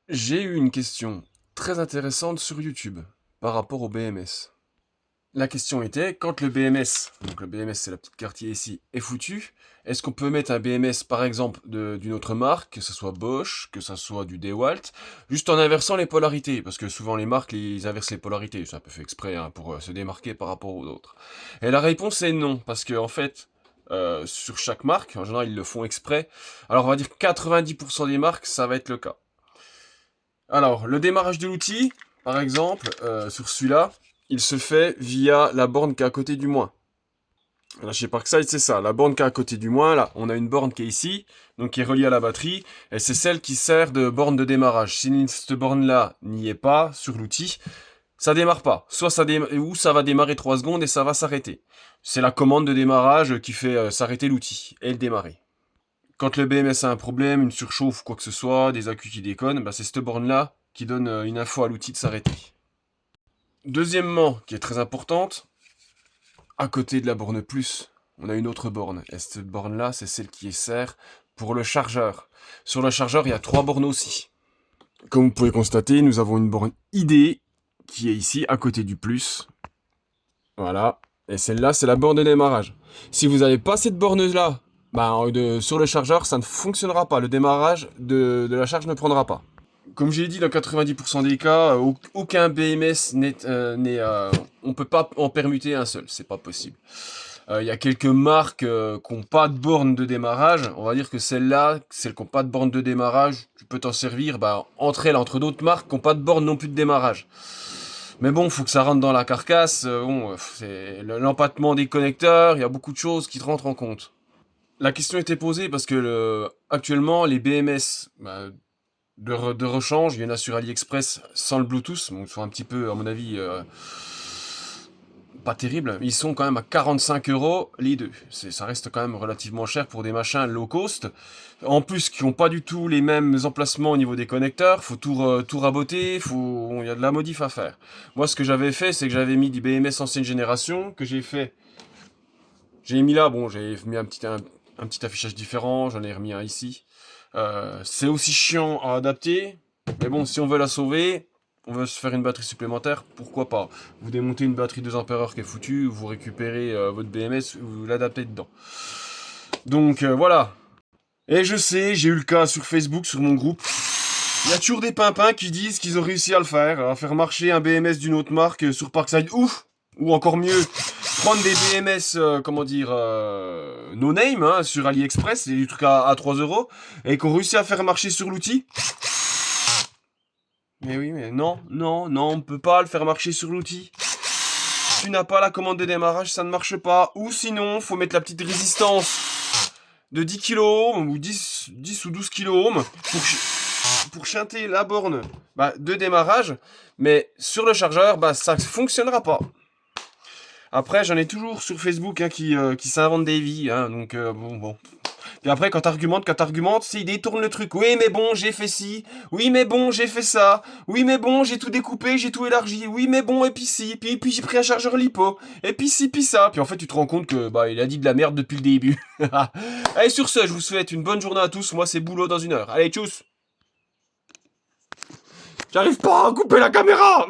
J'ai eu une question très intéressante sur YouTube par rapport au BMS. La question était, quand le BMS, donc le BMS c'est la petite quartier ici, est foutu, est-ce qu'on peut mettre un BMS par exemple d'une autre marque, que ce soit Bosch, que ce soit du DeWalt, juste en inversant les polarités, parce que souvent les marques ils inversent les polarités, c'est un peu fait exprès hein, pour se démarquer par rapport aux autres. Et la réponse est non, parce que en fait, sur chaque marque, en général ils le font exprès, alors on va dire 90% des marques ça va être le cas. Alors, le démarrage de l'outil, par exemple, sur celui-là, il se fait via la borne qui est à côté du moins. Là, chez Parkside, c'est ça. La borne qui est à côté du moins, là, on a une borne qui est ici, donc qui est reliée à la batterie, et c'est celle qui sert de borne de démarrage. Si cette borne-là n'y est pas sur l'outil, ça démarre pas. Soit ou ça va démarrer 3 secondes et ça va s'arrêter. C'est la commande de démarrage qui fait s'arrêter l'outil et le démarrer. Quand le BMS a un problème, une surchauffe, quoi que ce soit, des accus qui déconnent, bah c'est cette borne-là qui donne une info à l'outil de s'arrêter. Deuxièmement, qui est très importante, à côté de la borne plus, on a une autre borne. Et cette borne-là, c'est celle qui sert pour le chargeur. Sur le chargeur, il y a 3 bornes aussi. Comme vous pouvez constater, nous avons une borne ID qui est ici, à côté du plus. Voilà. Et celle-là, c'est la borne de démarrage. Si vous n'avez pas cette borne-là, sur le chargeur, ça ne fonctionnera pas. Le démarrage de la charge ne prendra pas. Comme j'ai dit, dans 90% des cas, aucun BMS on peut pas en permuter un seul. C'est pas possible. Il y a quelques marques qui n'ont pas de borne de démarrage. On va dire que celles-là, celles qui n'ont pas de borne de démarrage, tu peux t'en servir entre elles, entre d'autres marques qui n'ont pas de borne non plus de démarrage. Mais bon, faut que ça rentre dans la carcasse. C'est l'empattement des connecteurs, il y a beaucoup de choses qui te rentrent en compte. La question était posée parce que actuellement, les BMS de rechange, il y en a sur AliExpress sans le Bluetooth, donc ils sont un petit peu, à mon avis, pas terribles. Ils sont quand même à 45 € les deux. Ça reste quand même relativement cher pour des machins low cost. En plus, qui n'ont pas du tout les mêmes emplacements au niveau des connecteurs. Faut tout raboter. Il y a de la modif à faire. Moi, ce que j'avais fait, c'est que j'avais mis du BMS ancienne génération que j'ai fait. J'ai mis là, bon, j'ai mis un petit affichage différent. J'en ai remis un ici. C'est aussi chiant à adapter. Mais bon, si on veut la sauver, on veut se faire une batterie supplémentaire, pourquoi pas. Vous démontez une batterie 2 Ah qui est foutue, vous récupérez votre BMS, vous l'adaptez dedans. Donc voilà. Et je sais, j'ai eu le cas sur Facebook, sur mon groupe. Il y a toujours des pimpins qui disent qu'ils ont réussi à faire marcher un BMS d'une autre marque sur Parkside. Ouf. Ou encore mieux, prendre des BMS, no name, hein, sur AliExpress, des trucs à 3 €, et qu'on réussit à faire marcher sur l'outil. Mais oui, mais non, non, non, on peut pas le faire marcher sur l'outil. Tu n'as pas la commande de démarrage, ça ne marche pas. Ou sinon, faut mettre la petite résistance de 10 kilo ou 10 ou 12 kilo pour chanter la borne de démarrage. Mais sur le chargeur, ça ne fonctionnera pas. Après, j'en ai toujours sur Facebook qui s'inventent des vies. Hein, donc, bon. Et après, quand t'argumentes, c'est ils détournent le truc. Oui, mais bon, j'ai fait ci. Oui, mais bon, j'ai fait ça. Oui, mais bon, j'ai tout découpé, j'ai tout élargi. Oui, mais bon, et puis si. Puis j'ai pris un chargeur lipo. Et puis ci, puis ça. Puis en fait, tu te rends compte que il a dit de la merde depuis le début. Allez, sur ce, je vous souhaite une bonne journée à tous. Moi, c'est boulot dans 1 heure. Allez, tchuss. J'arrive pas à couper la caméra.